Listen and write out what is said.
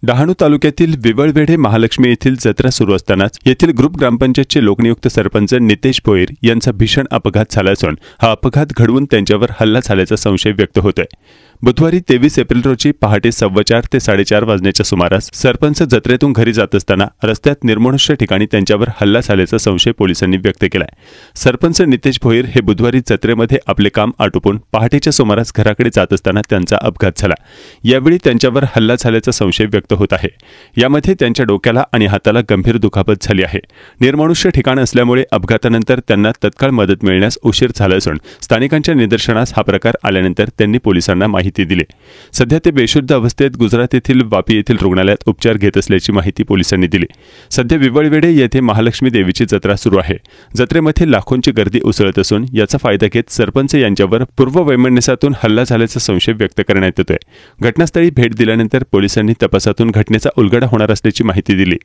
डहाणू तालुक्यातील विवळवेढे महालक्ष्मी येथील जत्रा सुरू असतानाच येथील ग्रुप ग्रामपंचायतचे लोकनियुक्त सरपंच नितेश भोईर यांचा भीषण अपघात झाला असून हा अपघात घडवून त्यांच्यावर हल्ला झाल्याचा संशय व्यक्त होतोय। बुधवारी 23 एप्रिल रोजी पहाटे 4:15 ते 4:30 वाजण्याच्या सुमारास सरपंच जत्रेतून घरी जात असताना रस्त्यात निर्मनुष्य ठिकाणी त्यांच्यावर हल्ला झाल्याचा संशय पोलिसांनी व्यक्त केलाय। सरपंच नितेश भोईर हे बुधवारी जत्रेमध्ये आपले काम आटोपून पहाटेच्या सुमारास घराकडे जात असताना त्यांचा अपघात झाला। यावेळी त्यांच्यावर हल्ला झाल्याचा संशय व्यक्त होत आहे। यामध्ये त्यांच्या डोक्याला आणि हाताला गंभीर दुखापत झाली आहे। निर्मनुष्य ठिकाण असल्यामुळे अपघातानंतर त्यांना तत्काळ मदत मिळण्यास उशीर झाला असून स्थानिकांच्या निदर्शनास हा प्रकार आल्यानंतर त्यांनी पोलिसांना माहिती दिली। सध्या ते बेशुद्ध अवस्थेत गुजरात येथील वापी येथील रुग्णालयात उपचार घेत असल्याची माहिती पोलिसांनी दिली। सध्या विवळवेढे येथे महालक्ष्मी देवीची जत्रा सुरू आहे। जत्रेमध्ये लाखोंची गर्दी उसळत असून याचा फायदा घेत सरपंच यांच्यावर पूर्ववैमनस्यातून हल्ला झाल्याचा संशय व्यक्त करण्यात येतोय। घटनास्थळी भेट दिल्यानंतर पोलिसांनी तपासातून घटनेचा उलगडा होणार असल्याची माहिती दिली।